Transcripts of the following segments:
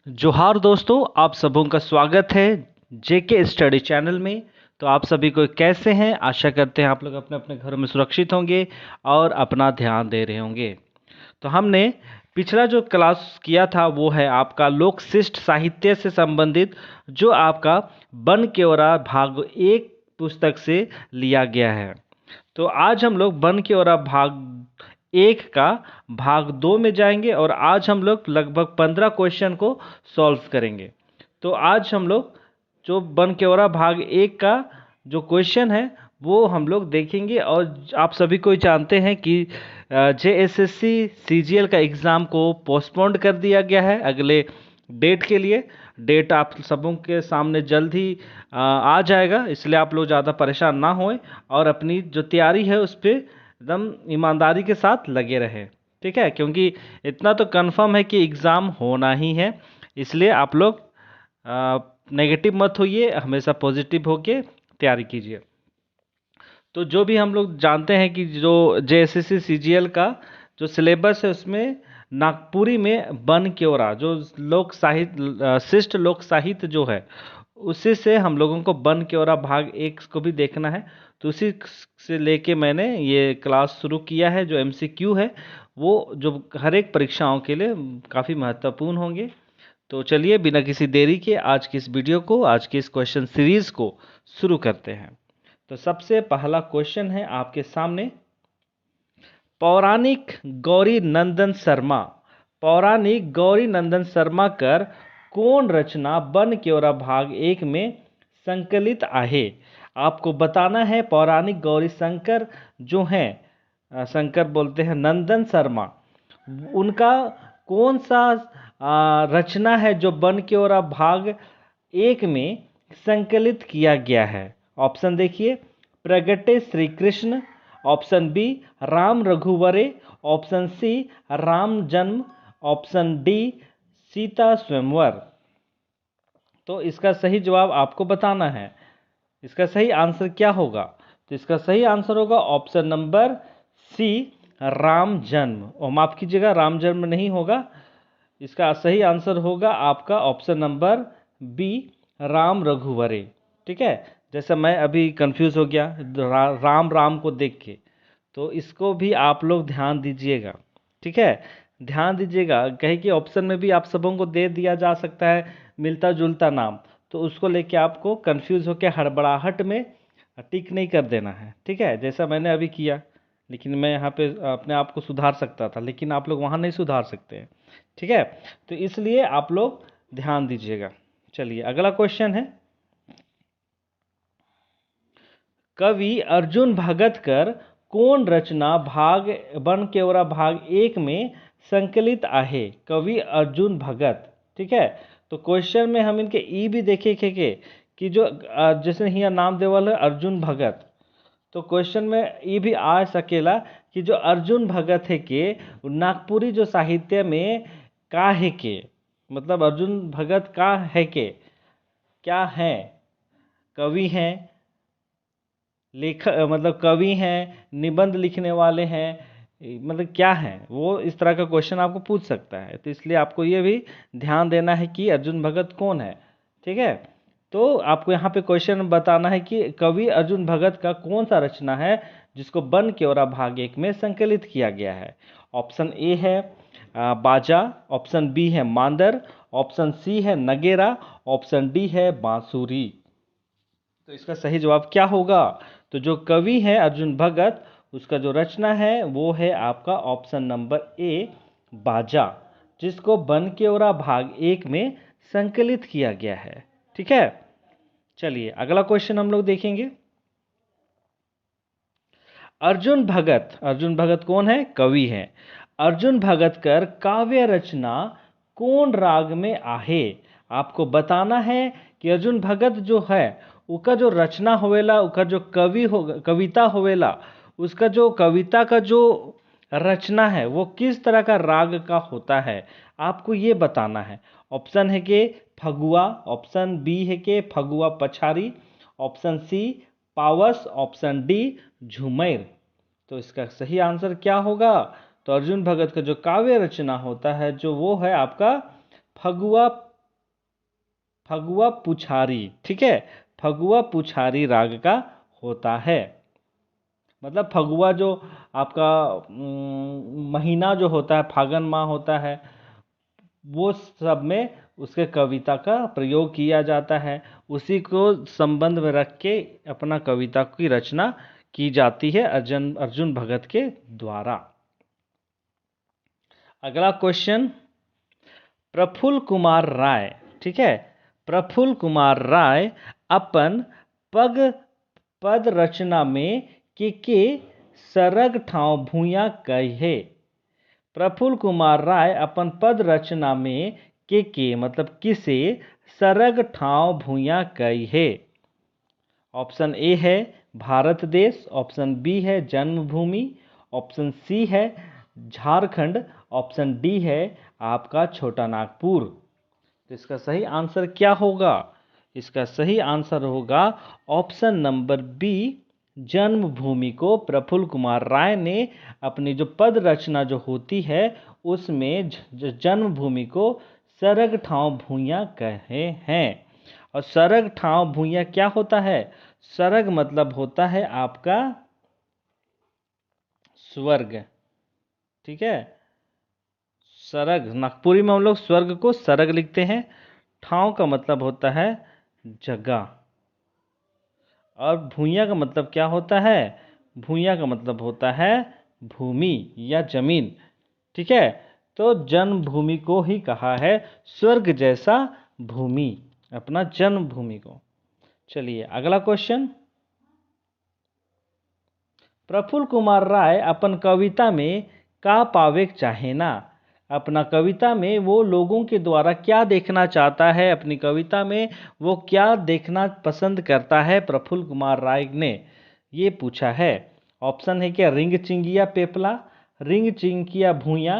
जोहार दोस्तों, आप सबों का स्वागत है जेके स्टडी चैनल में। तो आप सभी को कैसे हैं? आशा करते हैं आप लोग अपने अपने घरों में सुरक्षित होंगे और अपना ध्यान दे रहे होंगे। तो हमने पिछला जो क्लास किया था वो है आपका लोक शिष्ट साहित्य से संबंधित, जो आपका बन केवरा भाग 1 पुस्तक से लिया गया है। तो आज हम लोग बन केवरा भाग 1 का भाग 2 में जाएंगे और आज हम लोग लगभग 15 क्वेश्चन को सॉल्व करेंगे। तो आज हम लोग जो बन केवरा भाग 1 का जो क्वेश्चन है वो हम लोग देखेंगे। और आप सभी को जानते हैं कि जेएसएससी सीजीएल का एग्ज़ाम को पोस्टपोन्ड कर दिया गया है अगले डेट के लिए। डेट आप सबों के सामने जल्द ही आ जाएगा, इसलिए आप लोग ज़्यादा परेशान ना होएं और अपनी जो तैयारी है उस पर एकदम ईमानदारी के साथ लगे रहे। ठीक है, क्योंकि इतना तो कंफर्म है कि एग्ज़ाम होना ही है, इसलिए आप लोग नेगेटिव मत होइए, हमेशा पॉजिटिव होके तैयारी कीजिए। तो जो भी हम लोग जानते हैं कि जो जेएसएससी सीजीएल का जो सिलेबस है उसमें नागपुरी में बन केवरा जो लोक साहित्य शिष्ट लोक साहित्य जो है उसी से हम लोगों को बन केवरा भाग 1 को भी देखना है। तो उसी से लेके मैंने ये क्लास शुरू किया है। जो एमसीक्यू है वो जो हर एक परीक्षाओं के लिए काफ़ी महत्वपूर्ण होंगे। तो चलिए बिना किसी देरी के आज की इस वीडियो को, आज की इस क्वेश्चन सीरीज को शुरू करते हैं। तो सबसे पहला क्वेश्चन है आपके सामने, पौराणिक गौरी नंदन शर्मा, पौराणिक गौरी नंदन शर्मा कर कौन रचना बन केवरा भाग 1 में संकलित आहे। आपको बताना है पौराणिक गौरी शंकर जो हैं, शंकर बोलते हैं नंदन शर्मा, उनका कौन सा रचना है जो बन केवरा भाग 1 में संकलित किया गया है। ऑप्शन देखिए, प्रगटे श्री कृष्ण, ऑप्शन बी राम रघुवरे, ऑप्शन सी राम जन्म, ऑप्शन डी सीता स्वयंवर। तो इसका सही जवाब आपको बताना है। इसका सही आंसर क्या होगा? तो इसका सही आंसर होगा ऑप्शन नंबर सी राम जन्म। और माफ कीजिएगा, राम जन्म नहीं होगा, इसका सही आंसर होगा आपका ऑप्शन नंबर बी राम रघुवरे। ठीक है, जैसे मैं अभी कंफ्यूज हो गया राम राम को देख के, तो इसको भी आप लोग ध्यान दीजिएगा। ठीक है, ध्यान दीजिएगा, कहीं कि ऑप्शन में भी आप सबों को दे दिया जा सकता है मिलता जुलता नाम, तो उसको लेके आपको कंफ्यूज होकर हड़बड़ाहट में टिक नहीं कर देना है। ठीक है, जैसा मैंने अभी किया, लेकिन मैं यहाँ पे अपने आप को सुधार सकता था, लेकिन आप लोग वहाँ नहीं सुधार सकते हैं। ठीक है, तो इसलिए आप लोग ध्यान दीजिएगा। चलिए अगला क्वेश्चन है, कवि अर्जुन भगत कर कौन रचना भाग बन केवरा भाग 1 में संकलित आहे। कवि अर्जुन भगत। ठीक है, तो क्वेश्चन में हम इनके ई भी देखे कि जो जैसे यहाँ नाम देवल है अर्जुन भगत, तो क्वेश्चन में ये भी आ सकेला कि जो अर्जुन भगत है के नागपुरी जो साहित्य में का है के, मतलब अर्जुन भगत का है के क्या है, कवि हैं, लेखक मतलब कवि हैं, निबंध लिखने वाले हैं, मतलब क्या है वो, इस तरह का क्वेश्चन आपको पूछ सकता है। तो इसलिए आपको ये भी ध्यान देना है कि अर्जुन भगत कौन है। ठीक है, तो आपको यहाँ पे क्वेश्चन बताना है कि कवि अर्जुन भगत का कौन सा रचना है जिसको बन केवरा भाग 1 में संकलित किया गया है। ऑप्शन ए है बाजा, ऑप्शन बी है मांदर, ऑप्शन सी है नगेरा, ऑप्शन डी है बांसुरी। तो इसका सही जवाब क्या होगा? तो जो कवि है अर्जुन भगत, उसका जो रचना है वो है आपका ऑप्शन नंबर ए बाजा, जिसको बन केवरा भाग 1 में संकलित किया गया है। ठीक है, चलिए अगला क्वेश्चन हम लोग देखेंगे। अर्जुन भगत, अर्जुन भगत कौन है? कवि है। अर्जुन भगत कर काव्य रचना कौन राग में आहे। आपको बताना है कि अर्जुन भगत जो है उसका जो रचना होवेला, उसका जो कविता होवेला, उसका जो कविता का जो रचना है वो किस तरह का राग का होता है, आपको ये बताना है। ऑप्शन है कि फगुआ, ऑप्शन बी है कि फगुआ पछारी, ऑप्शन सी पावस, ऑप्शन डी झुमैर। तो इसका सही आंसर क्या होगा? तो अर्जुन भगत का जो काव्य रचना होता है जो वो है आपका फगुआ फगुआ पुछारी, ठीक है, फगुआ पुछारी राग का होता है। मतलब फगुआ जो आपका महीना जो होता है, फागुन माह होता है, वो सब में उसके कविता का प्रयोग किया जाता है। उसी को संबंध में रख के अपना कविता की रचना की जाती है अर्जुन भगत के द्वारा। अगला क्वेश्चन, प्रफुल्ल कुमार राय, ठीक है, प्रफुल्ल कुमार राय अपन पद रचना में के सरग ठाव भूया कहे। प्रफुल्ल कुमार राय अपन पद रचना में के मतलब किसे सरग ठाव भूया कहे। ऑप्शन ए है भारत देश, ऑप्शन बी है जन्मभूमि, ऑप्शन सी है झारखंड, ऑप्शन डी है आपका छोटा नागपुर। तो इसका सही आंसर क्या होगा? इसका सही आंसर होगा ऑप्शन नंबर बी, जन्मभूमि को प्रफुल्ल कुमार राय ने अपनी जो पद रचना जो होती है उसमें जन्मभूमि को सरग ठाव भूया कहे हैं। और सरग ठाव भूया क्या होता है? सरग मतलब होता है आपका स्वर्ग, ठीक है। सरग, नागपुरी में हम लोग स्वर्ग को सरग लिखते हैं। ठाव का मतलब होता है जगह, और भूया का मतलब क्या होता है? भूया का मतलब होता है भूमि या जमीन, ठीक है। तो जन्मभूमि को ही कहा है स्वर्ग जैसा भूमि, अपना जन्मभूमि को। चलिए अगला क्वेश्चन, प्रफुल्ल कुमार राय अपन कविता में का पावे चाहे ना। अपना कविता में वो लोगों के द्वारा क्या देखना चाहता है, अपनी कविता में वो क्या देखना पसंद करता है प्रफुल्ल कुमार राय ने, ये पूछा है। ऑप्शन है क्या रिंग चिंगिया पेपला, रिंग चिंगिया भूया,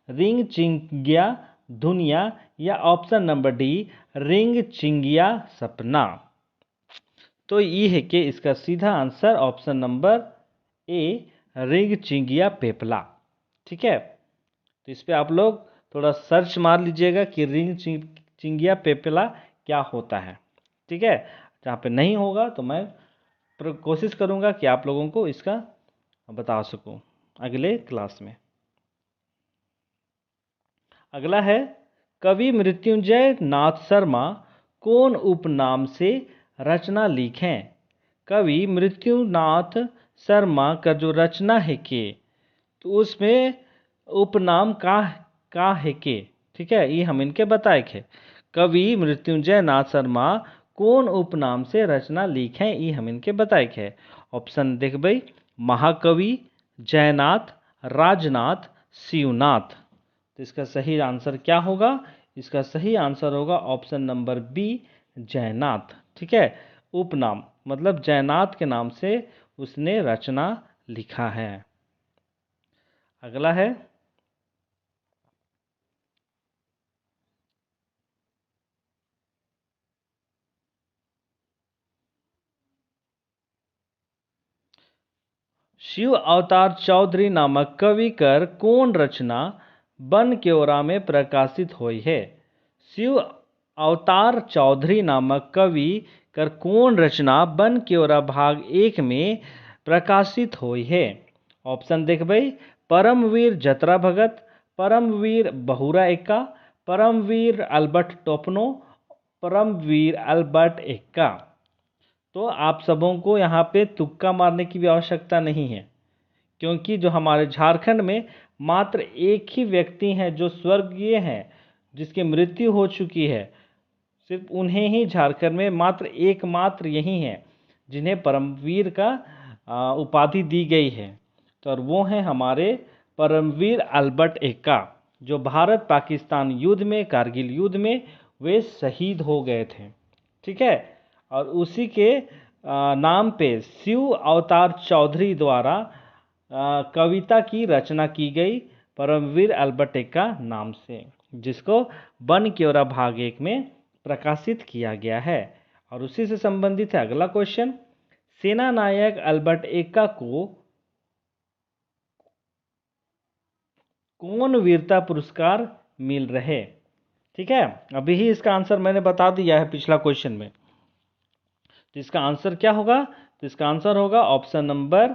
रिंग चिंगिया दुनिया, या ऑप्शन नंबर डी रिंग चिंगिया सपना। तो ये है कि इसका सीधा answer option number A ring चिंगिया पेपला, ठीक है। तो इस पे आप लोग थोड़ा सर्च मार लीजिएगा कि रिंग चिंगिया पेपला क्या होता है, ठीक है। जहाँ पे नहीं होगा तो मैं कोशिश करूँगा कि आप लोगों को इसका बता सकूँ अगले क्लास में। अगला है, कवि मृत्युंजय नाथ शर्मा कौन उपनाम से रचना लिखें। कवि मृत्युनाथ शर्मा का जो रचना है के, तो उसमें उपनाम का है के, ठीक है, ये हम इनके बताए थे। कवि मृत्युंजय नाथ शर्मा कौन उपनाम से रचना लिखें, ये हम इनके बताए थे। ऑप्शन देख भाई, महाकवि, जयनाथ, राजनाथ, शिवनाथ। तो इसका सही आंसर क्या होगा? इसका सही आंसर होगा ऑप्शन नंबर बी, जयनाथ, ठीक है। उपनाम मतलब जयनाथ के नाम से उसने रचना लिखा है। अगला है, शिव अवतार चौधरी नामक कवि कर कौन रचना बन क्योरा में प्रकाशित हुई है। शिव अवतार चौधरी नामक कवि कर कौन रचना बन क्योरा भाग 1 में प्रकाशित हुई है। ऑप्शन देख भाई, परमवीर जतरा भगत, परमवीर बहुरा एक्का, परमवीर अल्बर्ट टोपनो, परमवीर अल्बर्ट एक्का। तो आप सबों को यहाँ पे तुक्का मारने की भी आवश्यकता नहीं है, क्योंकि जो हमारे झारखंड में मात्र एक ही व्यक्ति हैं जो स्वर्गीय हैं, जिसकी मृत्यु हो चुकी है। सिर्फ उन्हें ही झारखंड में मात्र एकमात्र यही हैं जिन्हें परमवीर का उपाधि दी गई है। तो और वो हैं हमारे परमवीर अल्बर्ट एक्का, जो भारत पाकिस्तान युद्ध में, कारगिल युद्ध में वे शहीद हो गए थे, ठीक है। और उसी के नाम पे शिव अवतार चौधरी द्वारा कविता की रचना की गई परमवीर अल्बर्ट एक्का नाम से, जिसको बन क्योरा भाग 1 में प्रकाशित किया गया है। और उसी से संबंधित है अगला क्वेश्चन, सेना नायक अल्बर्ट एक्का को कौन वीरता पुरस्कार मिल रहे। ठीक है, अभी ही इसका आंसर मैंने बता दिया है पिछला क्वेश्चन में। तो इसका आंसर क्या होगा? तो इसका आंसर होगा ऑप्शन नंबर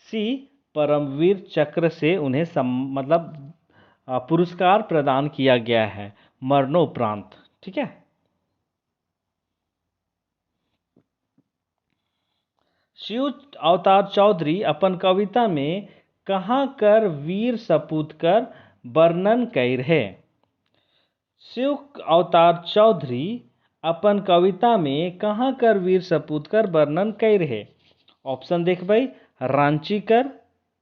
सी, परमवीर चक्र से उन्हें मतलब पुरस्कार प्रदान किया गया है मरणोपरांत। ठीक है, शिव अवतार चौधरी अपन कविता में कहाँ कर वीर सपूत कर वर्णन कैर है? शिव अवतार चौधरी अपन कविता में कहाँ कर वीर सपूत कर वर्णन कैर है? ऑप्शन देख भाई, रांची कर,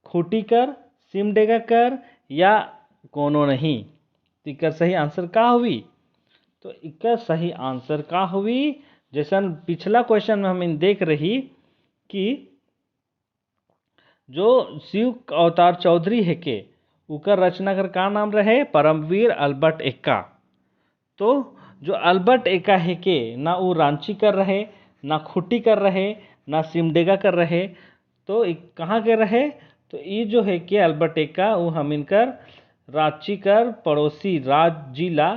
खूटी कर, सिमडेगा कर या कोनो नहीं। तो इसका सही आंसर का हुई? तो इसका सही आंसर का हुई, जैसा पिछला क्वेश्चन में हम देख रही कि जो शिव अवतार चौधरी है के उकर रचनाकार का नाम रहे परमवीर अल्बर्ट एक्का। तो जो अल्बर्ट एक्का है के ना वो रांची कर रहे, ना खूटी कर रहे, ना सिमडेगा कर रहे, तो कहाँ के रहे? तो ये जो है कि अल्बर्ट एक्का वो हम इनकर रांची कर पड़ोसी राज्य जिला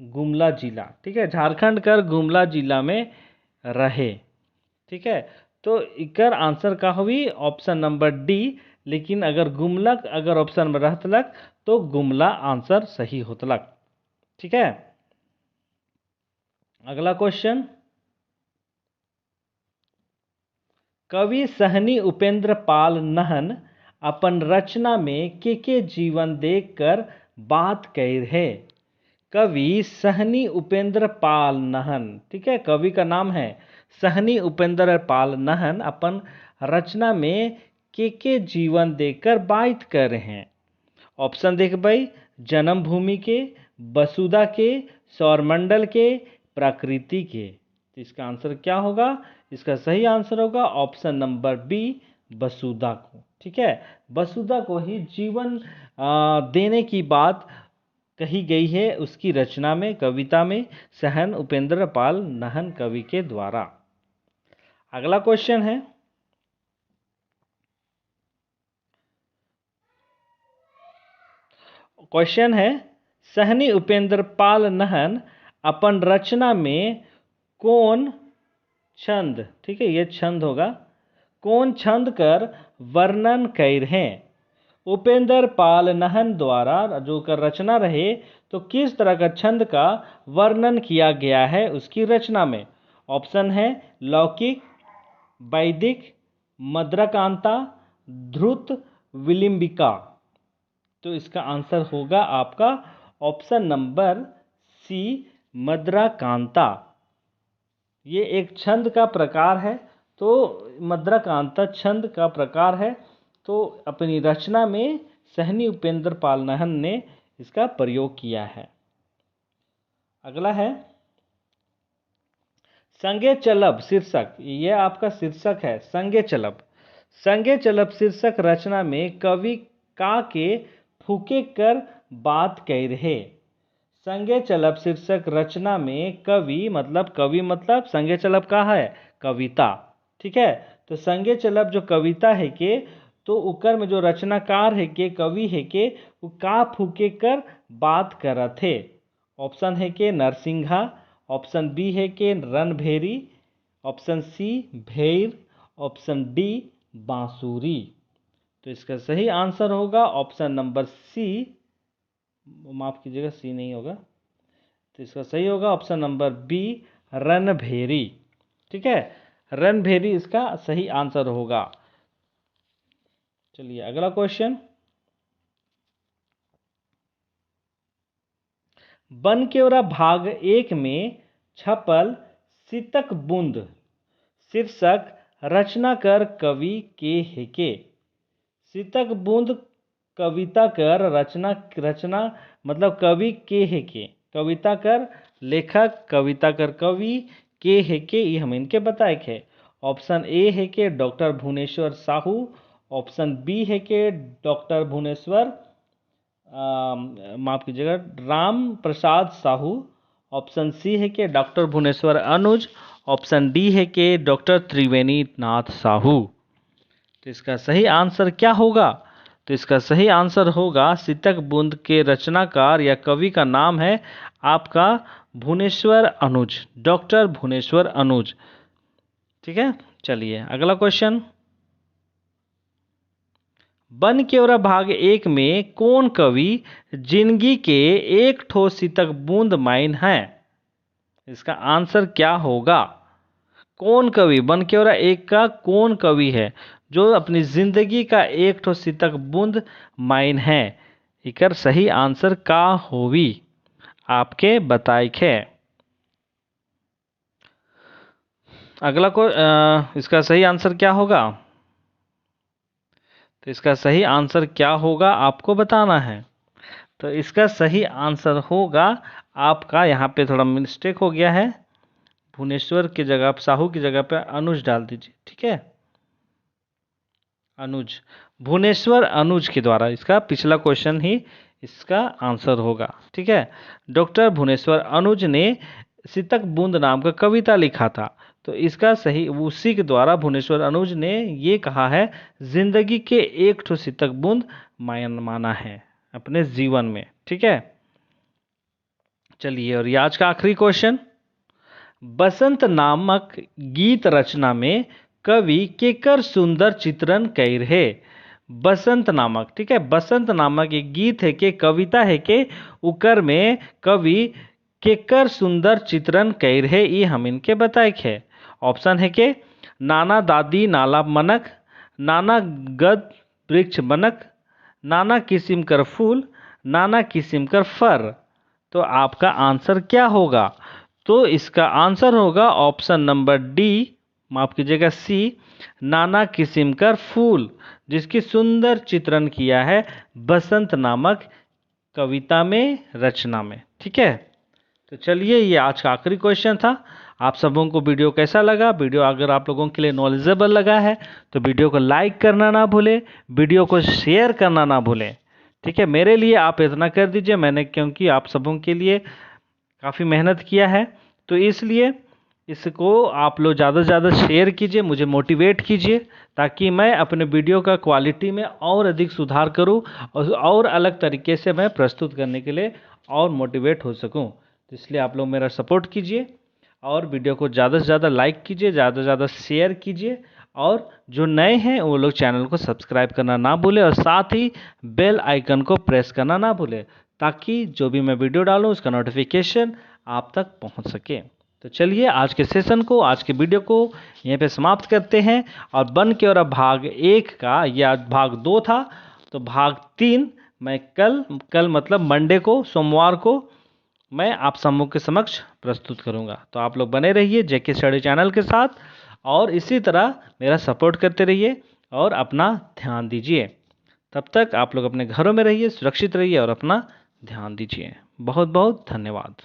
गुमला जिला, ठीक है, झारखंड कर गुमला जिला में रहे। ठीक है, तो इकर आंसर का हुई ऑप्शन नंबर डी। लेकिन अगर गुमलक अगर ऑप्शन में रहतलक तो गुमला आंसर सही होतलक। ठीक है, अगला क्वेश्चन, कवि सहनी उपेंद्र पाल नहन अपन रचना में के जीवन देखकर बात कैर है? कवि सहनी उपेंद्र पाल नहन, ठीक है, कवि का नाम है सहनी उपेंद्र पाल नहन, अपन रचना में के जीवन देखकर बात कर रहे हैं। ऑप्शन देख भाई, जन्मभूमि के, वसुधा के, सौरमंडल के, प्रकृति के। तो इसका आंसर क्या होगा? इसका सही आंसर होगा ऑप्शन नंबर बी, वसुधा को। ठीक है, वसुधा को ही जीवन देने की बात कही गई है उसकी रचना में, कविता में, सहन उपेंद्र पाल नहन कवि के द्वारा। अगला क्वेश्चन है, सहनी उपेंद्र पाल नहन अपन रचना में कौन छंद, ठीक है, ये छंद होगा, कौन छंद कर वर्णन कैर हैं? उपेंद्र पाल नहन द्वारा जो कर रचना रहे तो किस तरह का छंद का वर्णन किया गया है उसकी रचना में? ऑप्शन है लौकिक, वैदिक, मद्रकांता, ध्रुत, विलिम्बिका। तो इसका आंसर होगा आपका ऑप्शन नंबर सी, मद्रकांता। ये एक छंद का प्रकार है, तो मद्रकांता छंद का प्रकार है। तो अपनी रचना में सहनी उपेंद्र पाल नहन ने इसका प्रयोग किया है। अगला है, संगे चलब शीर्षक, ये आपका शीर्षक है संगे चलब। संगे चलब शीर्षक रचना में कवि का के फूके कर बात कह रहे? संगे चलब शीर्षक रचना में कवि मतलब संगे चलब का है कविता। ठीक है, तो संगे चलब जो कविता है के तो उकर में जो रचनाकार है के कवि है के वो का फूके कर बात करत थे? ऑप्शन है के नरसिंहा, ऑप्शन बी है के रणभेरी, ऑप्शन सी भैर, ऑप्शन डी बांसुरी। तो इसका सही आंसर होगा ऑप्शन नंबर सी, माफ कीजिएगा सी नहीं होगा, तो इसका सही होगा ऑप्शन नंबर बी, रणभेरी। ठीक है, रणभेरी इसका सही आंसर होगा। चलिए अगला क्वेश्चन, बन केवरा भाग 1 में छपल सितक बूंद शीर्षक रचना कर कवि के हेके? सितक बूंद कविता कर रचना मतलब कवि के हेके, कविता कर लेखक, कविता कर कवि के हेके, ये हम इनके बताए थे। ऑप्शन ए है के doctor Bhubaneswar Sahu, option B है के डॉक्टर भुवनेश्वर माफ कीजिएगा राम प्रसाद साहू, ऑप्शन सी है कि doctor Bhubaneswar Anuj, option D है कि डॉक्टर त्रिवेणी नाथ साहू। तो इसका सही आंसर क्या होगा? तो इसका सही आंसर होगा सितक बूंद के रचनाकार या कवि का नाम है आपका भुवनेश्वर अनुज, डॉक्टर भुवनेश्वर अनुज। ठीक है, चलिए अगला क्वेश्चन। बन केवरा भाग 1 में कौन कवि जिंदगी के एक ठो सितक बूंद माइन है? इसका आंसर क्या होगा? कौन कवि, बन केवरा 1 का कौन कवि है जो अपनी जिंदगी का एक ठो सितक बूंद माइन है? इकर सही आंसर का होवी आपके बताइक है। अगला को इसका सही आंसर क्या होगा? तो इसका सही आंसर क्या होगा आपको बताना है। तो इसका सही आंसर होगा आपका, यहाँ पे थोड़ा मिस्टेक हो गया है, भुवनेश्वर की जगह साहू की जगह पे अनुज डाल दीजिए। ठीक है, अनुज, भुवनेश्वर अनुज के द्वारा इसका पिछला क्वेश्चन ही इसका आंसर होगा। ठीक है, डॉक्टर भुवनेश्वर अनुज ने सितक बूंद नाम का कविता लिखा था। तो इसका सही उसी के द्वारा भुवनेश्वर अनुज ने ये कहा है जिंदगी के एक ठो सितक बूंद माना है अपने जीवन में। ठीक है, चलिए और ये आज का आखिरी क्वेश्चन। बसंत नामक गीत रचना में कवि केकर सुंदर चित्रण कैर है? बसंत नामक, ठीक है, बसंत नामक एक गीत है के कविता है के उकर में कवि केकर सुंदर चित्रण कैर है, ये हम इनके बताए है। ऑप्शन है के नाना दादी नाला मनक, नाना गद वृक्ष बनक, नाना किस्म कर फूल, नाना किस्म कर फर। तो आपका आंसर क्या होगा? तो इसका आंसर होगा ऑप्शन नंबर डी, माफ कीजिएगा सी, नाना किस्म का फूल, जिसकी सुंदर चित्रण किया है बसंत नामक कविता में, रचना में। ठीक है, तो चलिए ये आज का आखिरी क्वेश्चन था। आप सबों को वीडियो कैसा लगा? वीडियो अगर आप लोगों के लिए नॉलेजेबल लगा है तो वीडियो को लाइक करना ना भूलें, वीडियो को शेयर करना ना भूलें। ठीक है, मेरे लिए आप इतना कर दीजिए, मैंने क्योंकि आप सबों के लिए काफ़ी मेहनत किया है, तो इसलिए इसको आप लोग ज़्यादा से ज़्यादा शेयर कीजिए, मुझे मोटिवेट कीजिए, ताकि मैं अपने वीडियो का क्वालिटी में और अधिक सुधार करूं और अलग तरीके से मैं प्रस्तुत करने के लिए और मोटिवेट हो सकूं। तो इसलिए आप लोग मेरा सपोर्ट कीजिए और वीडियो को ज़्यादा से ज़्यादा लाइक कीजिए, ज़्यादा से ज़्यादा शेयर कीजिए, और जो नए हैं वो लोग चैनल को सब्सक्राइब करना ना भूलें और साथ ही बेल आइकन को प्रेस करना ना भूलें, ताकि जो भी मैं वीडियो डालूं उसका नोटिफिकेशन आप तक पहुंच सके। तो चलिए आज के सेशन को, आज के वीडियो को यहीं पे समाप्त करते हैं। और बन के और भाग 1 का, या भाग 2 था, तो भाग 3 मैं कल मतलब मंडे को, सोमवार को मैं आप समूह के समक्ष प्रस्तुत करूंगा। तो आप लोग बने रहिए जेके स्टडी चैनल के साथ और इसी तरह मेरा सपोर्ट करते रहिए और अपना ध्यान दीजिए। तब तक आप लोग अपने घरों में रहिए, सुरक्षित रहिए और अपना ध्यान दीजिए। बहुत बहुत धन्यवाद।